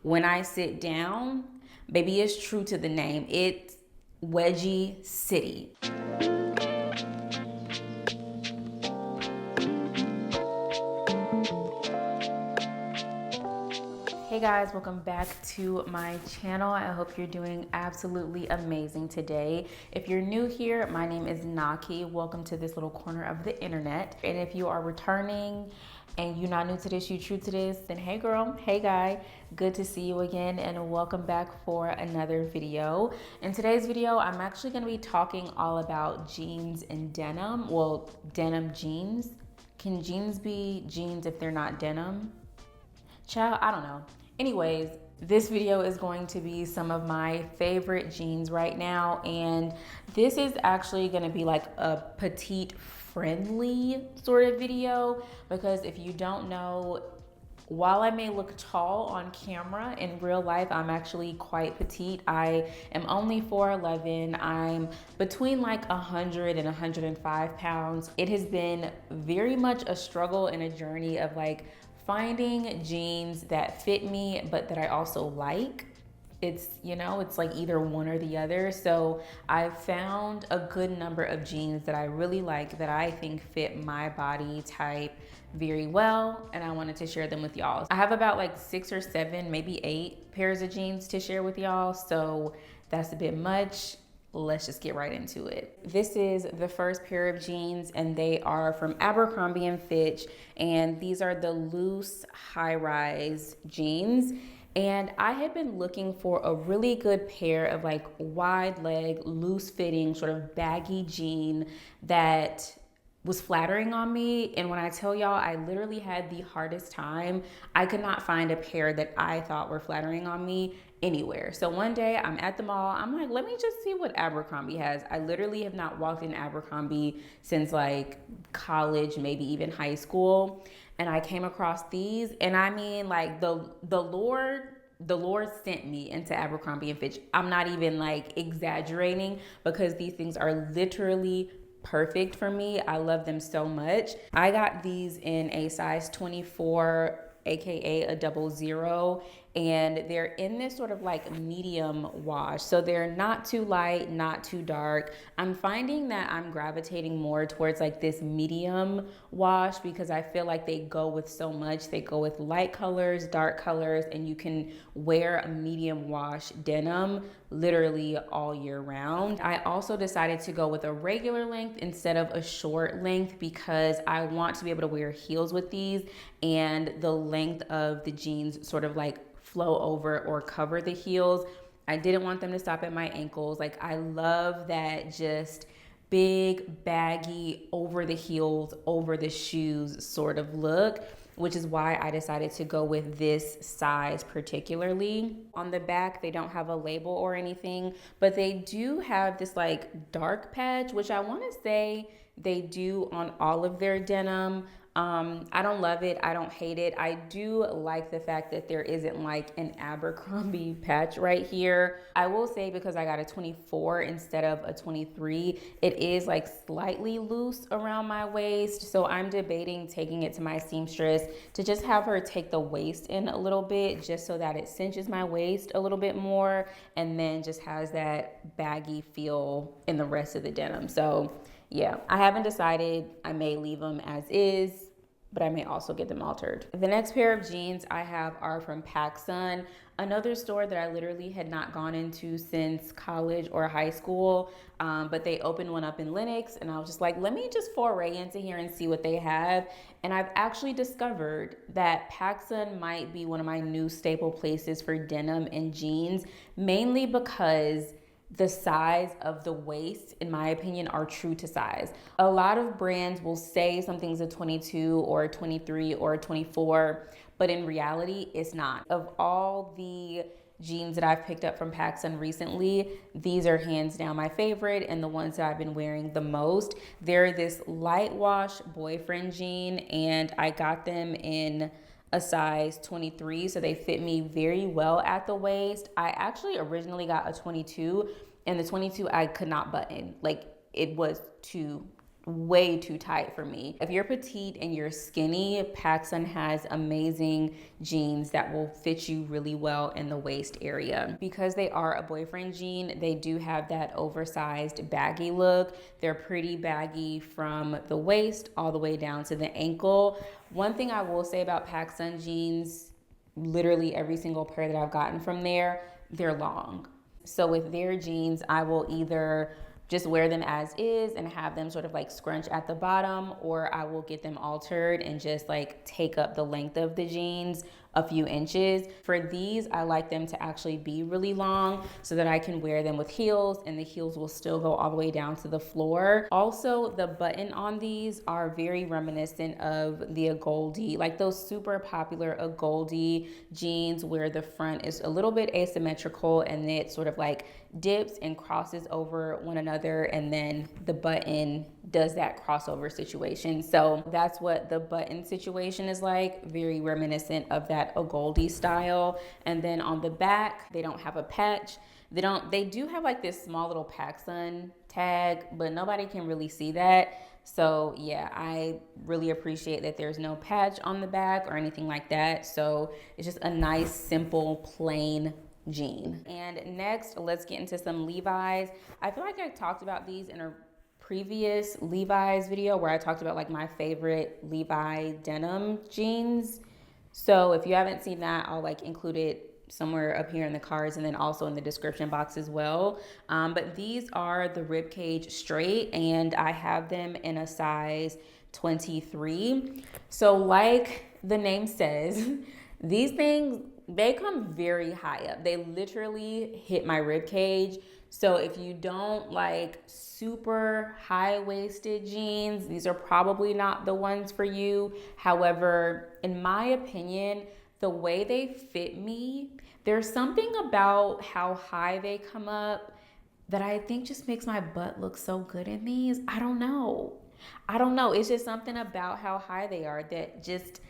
When I sit down, baby, it's true to the name. It's Wedgie City. Hey guys, welcome back to my channel. I hope you're doing absolutely amazing today. If you're new here, my name is Naki. Welcome to this little corner of the internet. And if you are returning and you're not new to this, you true to this, then hey girl, hey guy, good to see you again and welcome back for another video. In today's video, I'm actually gonna be talking all about jeans and denim. Well, denim jeans. Can jeans be jeans if they're not denim? Child, I don't know. Anyways, this video is going to be some of my favorite jeans right now, and this is actually gonna be like a petite friendly sort of video, because if you don't know, while I may look tall on camera, in real life, I'm actually quite petite. I am only 4'11". I'm between like 100 and 105 pounds. It has been very much a struggle and a journey of like finding jeans that fit me, but that I also like. It's, you know, it's like either one or the other. So I've found a good number of jeans that I really like, that I think fit my body type very well, and I wanted to share them with y'all. I have about like 6 or 7, maybe 8 pairs of jeans to share with y'all, so that's a bit much. Let's just get right into it. This is the first pair of jeans, and they are from Abercrombie and Fitch, and these are the loose high-rise jeans. And I had been looking for a really good pair of like wide leg, loose fitting, sort of baggy jean that was flattering on me. And when I tell y'all, I literally had the hardest time. I could not find a pair that I thought were flattering on me anywhere. So one day I'm at the mall, I'm like, let me just see what Abercrombie has. I literally have not walked in Abercrombie since like college, maybe even high school. And I came across these, and I mean, like the Lord sent me into Abercrombie and Fitch. I'm not even like exaggerating, because these things are literally perfect for me. I love them so much. I got these in a size 24, aka a 00, and they're in this sort of like medium wash. So they're not too light, not too dark. I'm finding that I'm gravitating more towards like this medium wash, because I feel like they go with so much. They go with light colors, dark colors, and you can wear a medium wash denim literally all year round. I also decided to go with a regular length instead of a short length, because I want to be able to wear heels with these, and the length of the jeans sort of like flow over or cover the heels. I didn't want them to stop at my ankles. Like, I love that just big, baggy, over the heels, over the shoes sort of look, which is why I decided to go with this size particularly. On the back, they don't have a label or anything, but they do have this like dark patch, which I want to say they do on all of their denim. I don't love it. I don't hate it. I do like the fact that there isn't like an Abercrombie patch right here. I will say, because I got a 24 instead of a 23, it is like slightly loose around my waist. So I'm debating taking it to my seamstress to just have her take the waist in a little bit, just so that it cinches my waist a little bit more, and then just has that baggy feel in the rest of the denim. So yeah, I haven't decided. I may leave them as is, but I may also get them altered. The next pair of jeans I have are from Pacsun, another store that I literally had not gone into since college or high school, but they opened one up in Lenox, and I was just like, let me just foray into here and see what they have. And I've actually discovered that Pacsun might be one of my new staple places for denim and jeans, mainly because the size of the waist, in my opinion, are true to size. A lot of brands will say something's a 22 or a 23 or a 24, but in reality, it's not. Of all the jeans that I've picked up from Pacsun recently, these are hands down my favorite and the ones that I've been wearing the most. They're this light wash boyfriend jean, and I got them in a size 23, so they fit me very well at the waist. I actually originally got a 22, and the 22 I could not button. Like, it was too way too tight for me. If you're petite and you're skinny, Pacsun has amazing jeans that will fit you really well in the waist area. Because they are a boyfriend jean, they do have that oversized baggy look. They're pretty baggy from the waist all the way down to the ankle. One thing I will say about Pacsun jeans, literally every single pair that I've gotten from there, they're long. So with their jeans, I will either just wear them as is and have them sort of like scrunch at the bottom, or I will get them altered and just like take up the length of the jeans a few inches. For these, I like them to actually be really long so that I can wear them with heels and the heels will still go all the way down to the floor. Also, the button on these are very reminiscent of the Agoldi, like those super popular Agoldi jeans where the front is a little bit asymmetrical and it sort of like dips and crosses over one another, and then the button does that crossover situation. So that's what the button situation is like, very reminiscent of that Agoldi style. And then on the back, they don't have a patch. They do have like this small little Pacsun tag, but nobody can really see that. So yeah, I really appreciate that there's no patch on the back or anything like that. So it's just a nice, simple, plain jean. And next, let's get into some Levi's. I feel like I talked about these in a previous Levi's video where I talked about like my favorite Levi denim jeans. So if you haven't seen that, I'll like include it somewhere up here in the cards and then also in the description box as well. But these are the Ribcage straight and I have them in a size 23. So like the name says, these things, they come very high up. They literally hit my rib cage. So if you don't like super high-waisted jeans, these are probably not the ones for you. However, in my opinion, the way they fit me, there's something about how high they come up that I think just makes my butt look so good in these. I don't know. It's just something about how high they are that just,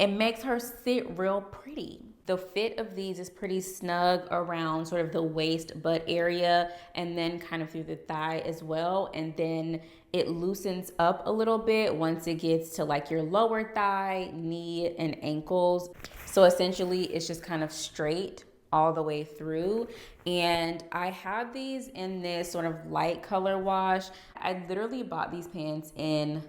it makes her sit real pretty. The fit of these is pretty snug around sort of the waist butt area and then kind of through the thigh as well. And then it loosens up a little bit once it gets to like your lower thigh, knee, and ankles. So essentially it's just kind of straight all the way through. And I have these in this sort of light color wash. I literally bought these pants in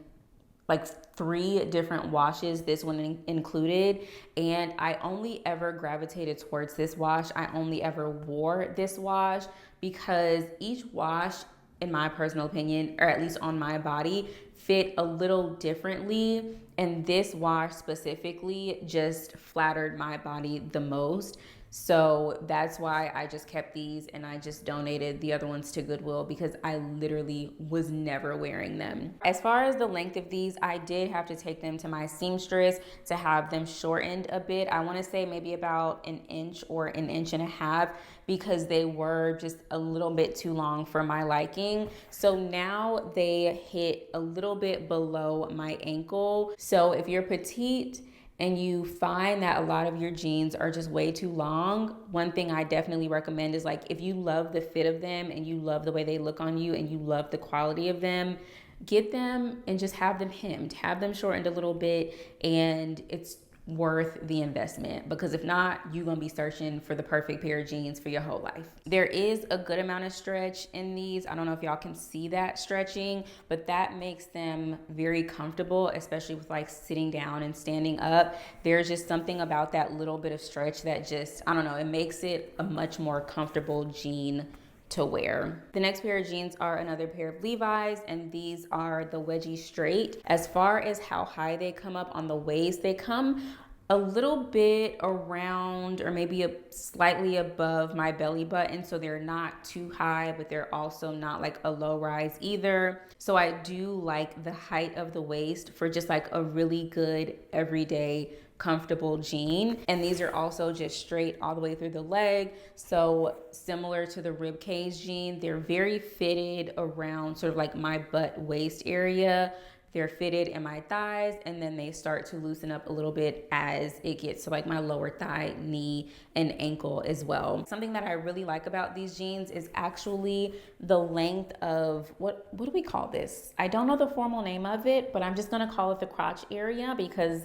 like 3 different washes, this one included, and I only ever gravitated towards this wash. I only ever wore this wash because each wash, in my personal opinion, or at least on my body, fit a little differently, and this wash specifically just flattered my body the most. So that's why I just kept these and I just donated the other ones to Goodwill because I literally was never wearing them. As far as the length of these, I did have to take them to my seamstress to have them shortened a bit. I want to say maybe about 1 inch or 1.5 inches because they were just a little bit too long for my liking. So now they hit a little bit below my ankle. So if you're petite and you find that a lot of your jeans are just way too long, one thing I definitely recommend is like if you love the fit of them and you love the way they look on you and you love the quality of them, get them and just have them hemmed, have them shortened a little bit, and it's worth the investment, because if not, you're gonna be searching for the perfect pair of jeans for your whole life. There is a good amount of stretch in these. I don't know if y'all can see that stretching, but that makes them very comfortable, especially with like sitting down and standing up. There's just something about that little bit of stretch that just, I don't know, it makes it a much more comfortable jean to wear. The next pair of jeans are another pair of Levi's, and these are the Wedgie straight. As far as how high they come up on the waist, they come a little bit around or maybe slightly above my belly button, so they're not too high, but they're also not like a low rise either. So I do like the height of the waist for just like a really good everyday comfortable jean. And these are also just straight all the way through the leg. So similar to the Ribcage jean, they're very fitted around sort of like my butt waist area. they're fitted in my thighs, and then they start to loosen up a little bit as it gets to like my lower thigh, knee, and ankle as well. Something that I really like about these jeans is actually the length of, what do we call this? I don't know the formal name of it, but I'm just gonna call it the crotch area because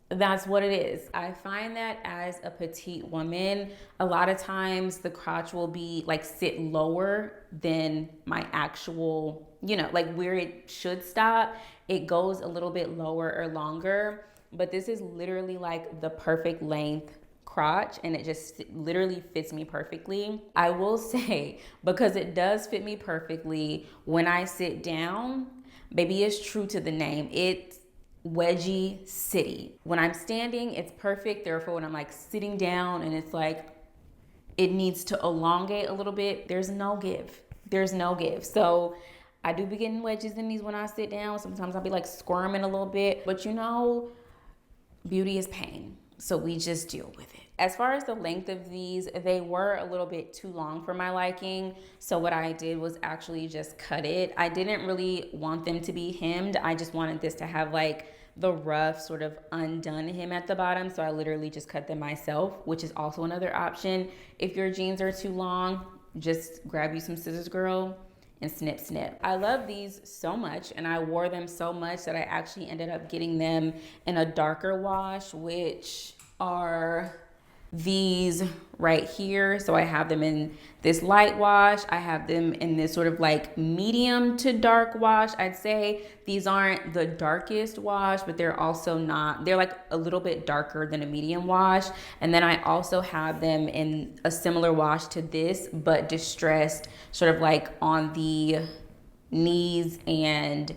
that's what it is. I find that as a petite woman, a lot of times the crotch will be like sit lower than my actual, you know, like where it should stop. It goes a little bit lower or longer, but this is literally like the perfect length crotch, and it just literally fits me perfectly. I will say, because it does fit me perfectly, when I sit down, baby, it's true to the name. It's Wedgie City. When I'm standing, it's perfect. Therefore, when I'm like sitting down and it's like, it needs to elongate a little bit, there's no give. There's no give. So I do be getting wedges in these when I sit down. Sometimes I'll be like squirming a little bit, but you know, beauty is pain. So we just deal with it. As far as the length of these, they were a little bit too long for my liking. So what I did was actually just cut it. I didn't really want them to be hemmed. I just wanted this to have like the rough sort of undone hem at the bottom. So I literally just cut them myself, which is also another option. If your jeans are too long, just grab you some scissors, girl, and snip, snip. I love these so much, and I wore them so much that I actually ended up getting them in a darker wash, which are these right here. So I have them in this light wash. I have them in this sort of like medium to dark wash. I'd say these aren't the darkest wash, but they're also not, they're like a little bit darker than a medium wash. And then I also have them in a similar wash to this, but distressed sort of like on the knees and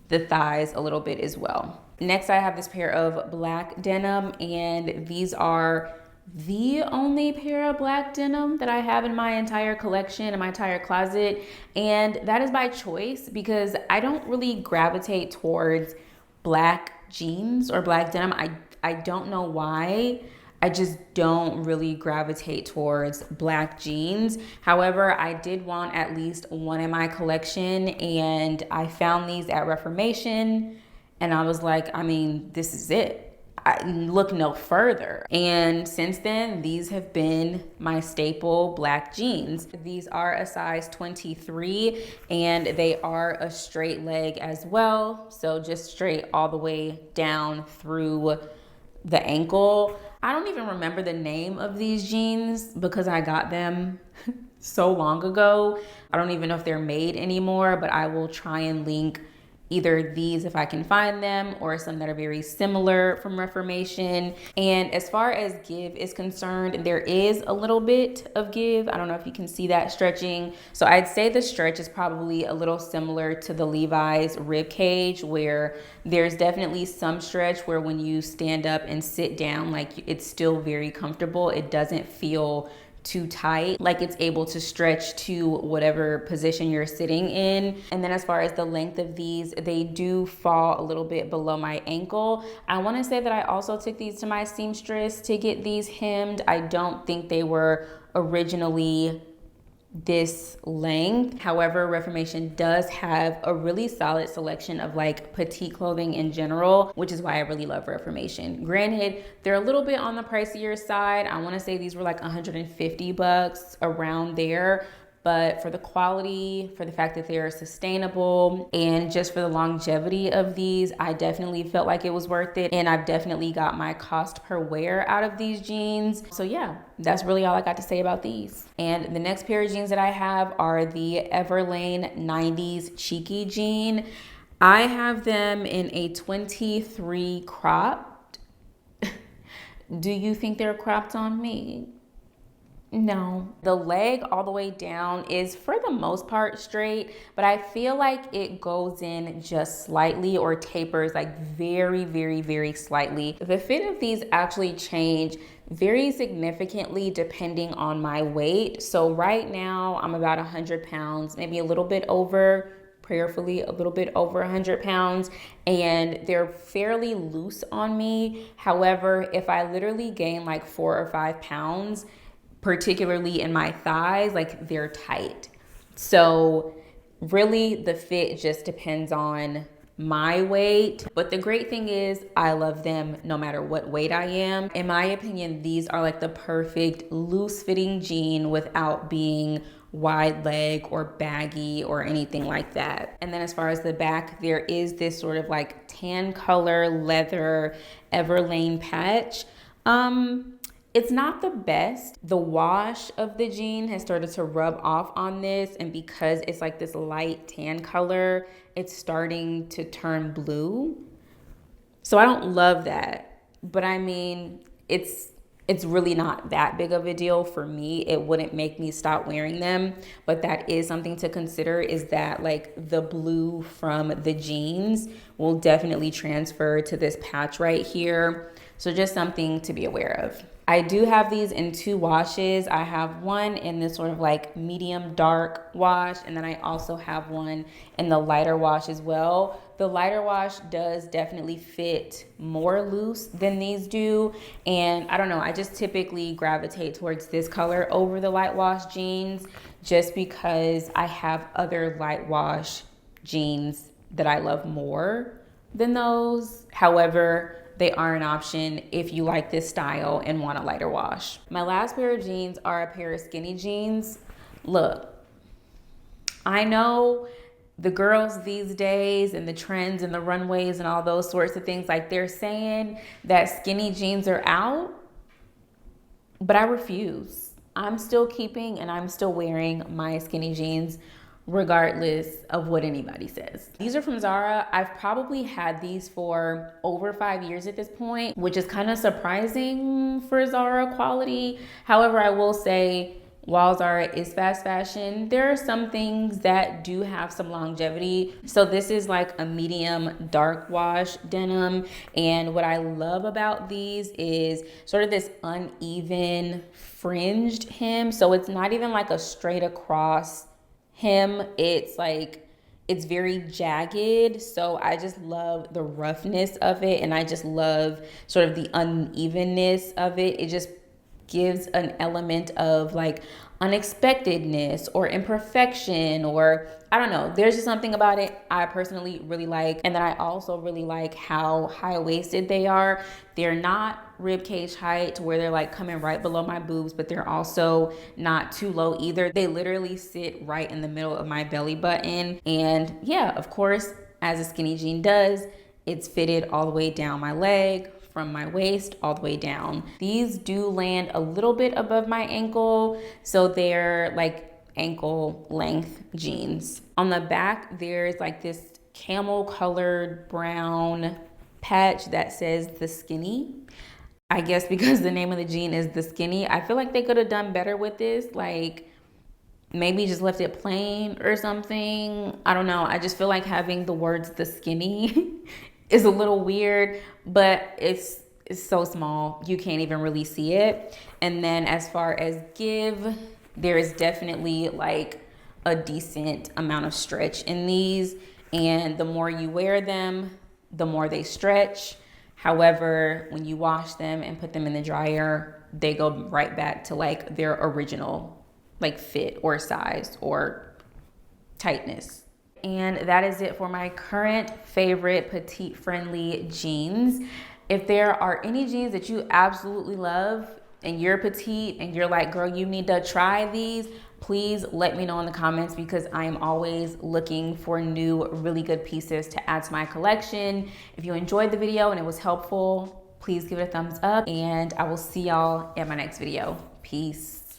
the thighs a little bit as well. Next, I have this pair of black denim, and these are the only pair of black denim that I have in my entire collection, in my entire closet. And that is by choice because I don't really gravitate towards black jeans or black denim. I don't know why. I just don't really gravitate towards black jeans. However, I did want at least one in my collection, and I found these at Reformation, and I was like, I mean, this is it. I look no further. And since then, these have been my staple black jeans. These are a size 23, and they are a straight leg as well. So just straight all the way down through the ankle. I don't even remember the name of these jeans because I got them so long ago. I don't even know if they're made anymore, but I will try and link either these if I can find them, or some that are very similar from Reformation. And as far as give is concerned, there is a little bit of give. I don't know if you can see that stretching. So I'd say the stretch is probably a little similar to the Levi's Ribcage, where there's definitely some stretch where when you stand up and sit down, like it's still very comfortable. It doesn't feel too tight, like it's able to stretch to whatever position you're sitting in. And then as far as the length of these, they do fall a little bit below my ankle. I want to say that I also took these to my seamstress to get these hemmed. I don't think they were originally this length. However, Reformation does have a really solid selection of like petite clothing in general, which is why I really love Reformation. Granted, they're a little bit on the pricier side. I want to say these were like 150 bucks, around there. But for the quality, for the fact that they are sustainable, and just for the longevity of these, I definitely felt like it was worth it. And I've definitely got my cost per wear out of these jeans. So yeah, that's really all I got to say about these. And the next pair of jeans that I have are the Everlane 90s Cheeky jean. I have them in a 23 cropped. Do you think they're cropped on me? No. The leg all the way down is for the most part straight, but I feel like it goes in just slightly, or tapers like very, very, very slightly. The fit of these actually change very significantly depending on my weight. So right now I'm about 100 pounds, maybe a little bit over, prayerfully a little bit over 100 pounds, and they're fairly loose on me. However, if I literally gain like 4 or 5 pounds, particularly in my thighs, like they're tight. So really the fit just depends on my weight. But the great thing is I love them no matter what weight I am. In my opinion, these are like the perfect loose fitting jean without being wide leg or baggy or anything like that. And then as far as the back, there is this sort of like tan color leather Everlane patch. It's not the best. The wash of the jean has started to rub off on this, and because it's like this light tan color, it's starting to turn blue. So I don't love that, but I mean, it's really not that big of a deal for me. It wouldn't make me stop wearing them, but that is something to consider, is that like the blue from the jeans will definitely transfer to this patch right here. So just something to be aware of. I do have these in 2 washes. I have one in this sort of like medium dark wash, and then I also have one in the lighter wash as well. The lighter wash does definitely fit more loose than these do. And I don't know, I just typically gravitate towards this color over the light wash jeans just because I have other light wash jeans that I love more than those. However, they are an option if you like this style and want a lighter wash. My last pair of jeans are a pair of skinny jeans. Look, I know the girls these days and the trends and the runways and all those sorts of things, like they're saying that skinny jeans are out, but I refuse. I'm still keeping and I'm still wearing my skinny jeans regardless of what anybody says. These are from Zara. I've probably had these for over 5 years at this point, which is kind of surprising for Zara quality. However, I will say, while Zara is fast fashion, there are some things that do have some longevity. So this is like a medium dark wash denim. And what I love about these is sort of this uneven fringed hem. So it's not even like a straight across hem. It's like, it's very jagged. So I just love the roughness of it. And I just love sort of the unevenness of it. It just gives an element of like unexpectedness or imperfection, or I don't know, there's just something about it I personally really like. And then I also really like how high-waisted they are. They're not ribcage height to where they're like coming right below my boobs, but they're also not too low either. They literally sit right in the middle of my belly button. And yeah, of course, as a skinny jean does, it's fitted all the way down my leg, from my waist all the way down. These do land a little bit above my ankle, so they're like ankle length jeans. On the back, there's like this camel colored brown patch that says the skinny. I guess because the name of the jean is the skinny. I feel like they could have done better with this, like maybe just left it plain or something. I don't know. I just feel like having the words the skinny is a little weird, but it's so small, you can't even really see it. And then as far as give, there is definitely like a decent amount of stretch in these. And the more you wear them, the more they stretch. However, when you wash them and put them in the dryer, they go right back to like their original like fit or size or tightness. And that is it for my current favorite petite friendly jeans. If there are any jeans that you absolutely love and you're petite and you're like, girl, you need to try these, please let me know in the comments, because I am always looking for new, really good pieces to add to my collection. If you enjoyed the video and it was helpful, please give it a thumbs up, and I will see y'all in my next video. Peace.